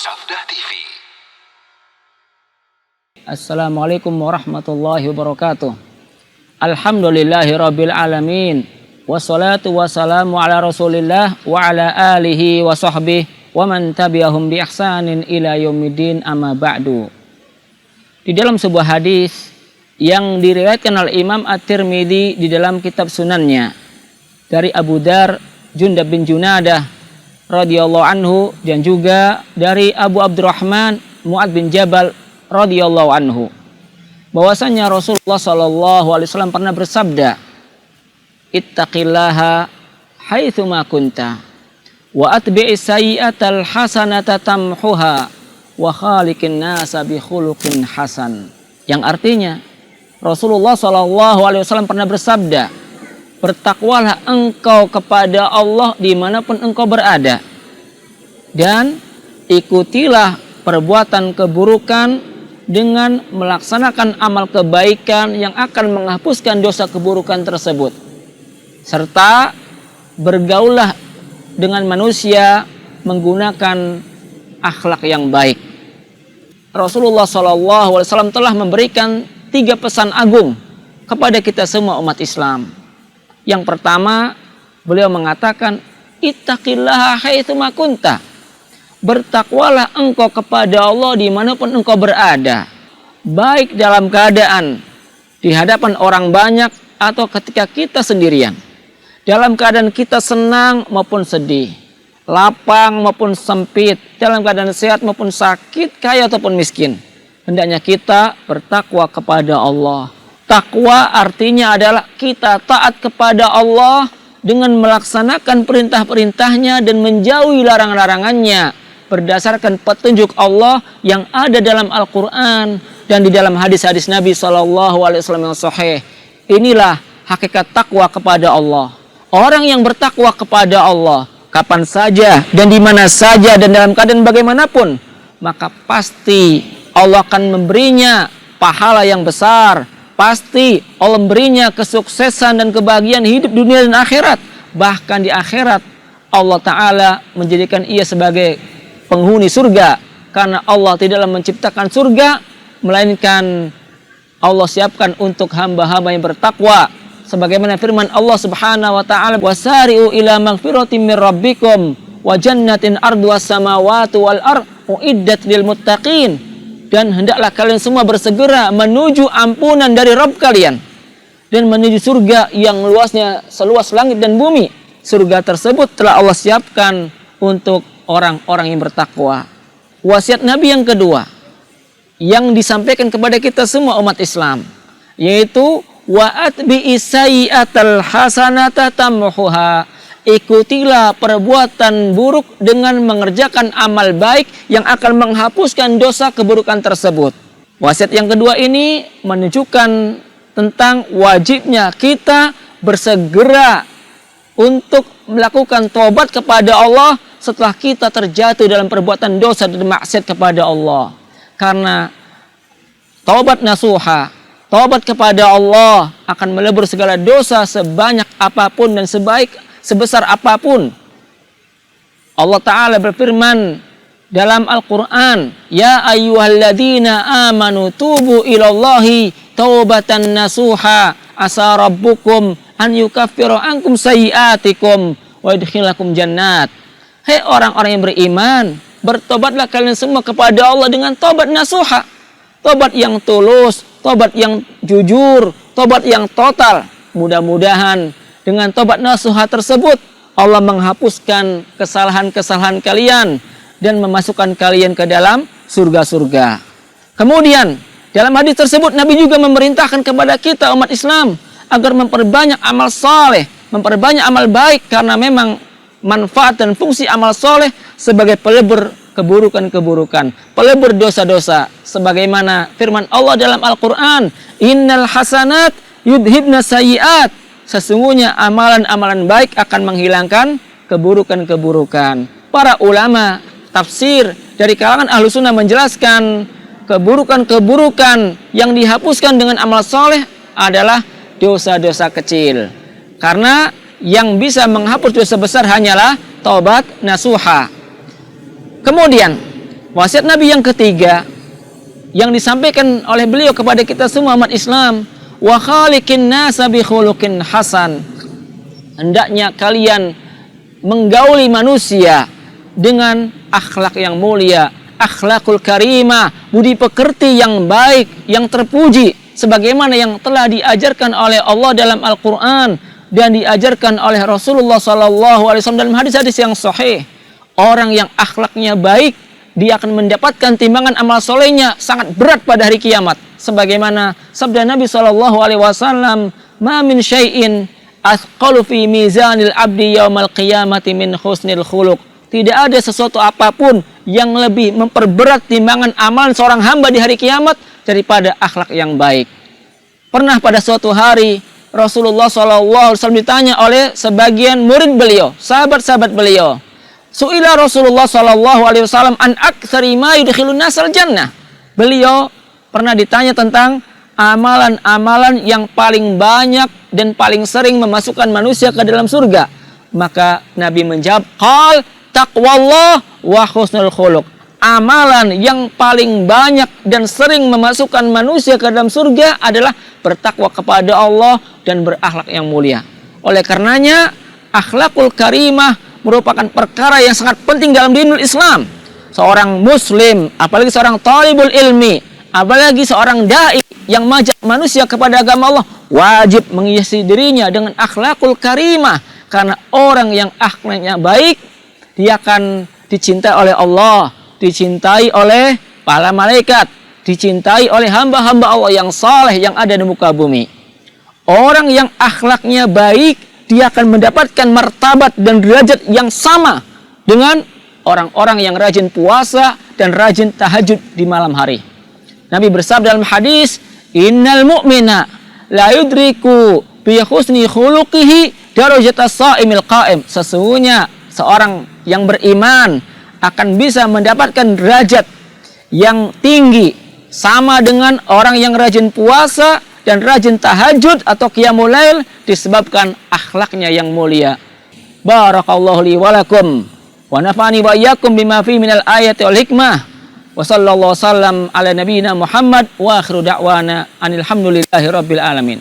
Sabda TV. Assalamualaikum warahmatullahi wabarakatuh. Alhamdulillahi rabbil alamin. Wassalatu wassalamu ala rasulillah wa ala alihi wa sahbihi wa man tabi'ahum bi ihsanin ila yaumiddin, amma ba'du. Di dalam sebuah hadis yang diriwayatkan oleh Imam At-Tirmidzi di dalam kitab sunannya dari Abu Dar Jundab bin Junadah radhiyallahu anhu, dan juga dari Abu Abdurrahman Mu'ad bin Jabal radhiyallahu anhu, bahwasanya Rasulullah sallallahu alaihi wasallam pernah bersabda, ittaqillaha haitsu ma kunta wa atbi'is sayyi'atal hasanata tamhuha wa khaliqin nasa bi khuluqin hasan. Yang artinya Rasulullah sallallahu alaihi wasallam pernah bersabda, bertakwalah engkau kepada Allah dimanapun engkau berada, dan ikutilah perbuatan keburukan dengan melaksanakan amal kebaikan yang akan menghapuskan dosa keburukan tersebut, serta bergaullah dengan manusia menggunakan akhlak yang baik. Rasulullah SAW telah memberikan 3 pesan agung kepada kita semua umat Islam. Yang pertama, beliau mengatakan, ittaqillaha haitsu ma kunta. Bertakwalah engkau kepada Allah dimanapun engkau berada, baik dalam keadaan di hadapan orang banyak atau ketika kita sendirian, dalam keadaan kita senang maupun sedih, lapang maupun sempit, dalam keadaan sehat maupun sakit, kaya ataupun miskin. Hendaknya kita bertakwa kepada Allah. Takwa artinya adalah kita taat kepada Allah dengan melaksanakan perintah-perintahnya dan menjauhi larang-larangannya berdasarkan petunjuk Allah yang ada dalam Al-Quran dan di dalam hadis-hadis Nabi SAW yang sahih. Inilah hakikat takwa kepada Allah. Orang yang bertakwa kepada Allah kapan saja dan di mana saja dan dalam keadaan bagaimanapun, maka pasti Allah akan memberinya pahala yang besar. Pasti Allah memberinya kesuksesan dan kebahagiaan hidup dunia dan akhirat. Bahkan di akhirat Allah Ta'ala menjadikan ia sebagai penghuni surga. Karena Allah tidaklah menciptakan surga, melainkan Allah siapkan untuk hamba-hamba yang bertakwa. Sebagaimana firman Allah Subhanahu wa Ta'ala, wasari'u ila magfiratin min rabbikum wa jannatin arduhas samawati wal ardh uiddat lil muttaqin. Dan hendaklah kalian semua bersegera menuju ampunan dari Rabb kalian dan menuju surga yang luasnya seluas langit dan bumi. Surga tersebut telah Allah siapkan untuk orang-orang yang bertakwa. Wasiat Nabi yang kedua yang disampaikan kepada kita semua umat Islam, yaitu wa atbi'is sayyi'atal hasanata tamhuha. Ikutilah perbuatan buruk dengan mengerjakan amal baik yang akan menghapuskan dosa keburukan tersebut. Wasiat yang kedua ini menunjukkan tentang wajibnya kita bersegera untuk melakukan taubat kepada Allah setelah kita terjatuh dalam perbuatan dosa dan maksiat kepada Allah. Karena taubat nasuha, taubat kepada Allah akan melebur segala dosa sebanyak apapun dan sebesar apapun. Allah Ta'ala berfirman dalam Al-Quran, ya ayyuhalladzina amanu tubu ilallahi taubatan nasuha asa rabbukum an yukaffiru ankum sayyiatikum wa yudkhilakum jannat. Hei orang-orang yang beriman, bertobatlah kalian semua kepada Allah dengan taubat nasuha, taubat yang tulus, taubat yang jujur, taubat yang total. Mudah-mudahan dengan taubat nasuha tersebut Allah menghapuskan kesalahan-kesalahan kalian dan memasukkan kalian ke dalam surga-surga. Kemudian dalam hadis tersebut Nabi juga memerintahkan kepada kita umat Islam agar memperbanyak amal saleh, memperbanyak amal baik, karena memang manfaat dan fungsi amal soleh sebagai pelebur keburukan-keburukan, pelebur dosa-dosa. Sebagaimana firman Allah dalam Al-Quran, innal hasanat yudhibna sayyiat. Sesungguhnya amalan-amalan baik akan menghilangkan keburukan-keburukan. Para ulama tafsir dari kalangan ahlu sunnah menjelaskan keburukan-keburukan yang dihapuskan dengan amal soleh adalah dosa-dosa kecil. Karena yang bisa menghapus dosa besar hanyalah taubat nasuha. Kemudian Wasiat Nabi yang ketiga yang disampaikan oleh beliau kepada kita semua umat Islam, wa khaliqin nasa bi khuluqin hasan. Hendaknya kalian menggauli manusia dengan akhlak yang mulia, akhlakul karimah, budi pekerti yang baik, yang terpuji, sebagaimana yang telah diajarkan oleh Allah dalam Al-Quran dan diajarkan oleh Rasulullah SAW dalam hadis-hadis yang sahih. Orang yang akhlaknya baik, dia akan mendapatkan timbangan amal solehnya sangat berat pada hari kiamat. Sebagaimana sabda Nabi SAW, "Ma min syai'in athqalu fi mizanil abdi yaumal qiyamati min husnil khuluq." Tidak ada sesuatu apapun yang lebih memperberat timbangan amal seorang hamba di hari kiamat daripada akhlak yang baik. Pernah pada suatu hari Rasulullah SAW ditanya oleh sebagian murid beliau, sahabat-sahabat beliau. Su'ila Rasulullah SAW an aktsari ma yudkhilun nasal jannah. Beliau pernah ditanya tentang amalan-amalan yang paling banyak dan paling sering memasukkan manusia ke dalam surga. Maka Nabi menjawab, qal taqwallah wa husnul khuluq. Amalan yang paling banyak dan sering memasukkan manusia ke dalam surga adalah bertakwa kepada Allah dan berakhlak yang mulia. Oleh karenanya, akhlakul karimah merupakan perkara yang sangat penting dalam dinul Islam. Seorang muslim, apalagi seorang talibul ilmi, apalagi seorang dai yang mengajak manusia kepada agama Allah, wajib menghiasi dirinya dengan akhlakul karimah. Karena orang yang akhlaknya baik, dia akan dicintai oleh Allah, dicintai oleh para malaikat, dicintai oleh hamba-hamba Allah yang saleh yang ada di muka bumi. Orang yang akhlaknya baik, dia akan mendapatkan martabat dan derajat yang sama dengan orang-orang yang rajin puasa dan rajin tahajud di malam hari. Nabi bersabda dalam hadis, "Innal mu'mina la yudriku bi husni khuluqihi darajatas sha'imil qa'im." Sesungguhnya seorang yang beriman akan bisa mendapatkan derajat yang tinggi sama dengan orang yang rajin puasa dan rajin tahajud atau qiyamul lail disebabkan akhlaknya yang mulia. Barakallahu li wa lakum wa nafa'ani wa iyyakum bima fi minal ayati wal hikmah. Wa sallallahu wasallam ala nabiyyina Muhammad wa akhiru da'wana anil hamdulillahi rabbil alamin.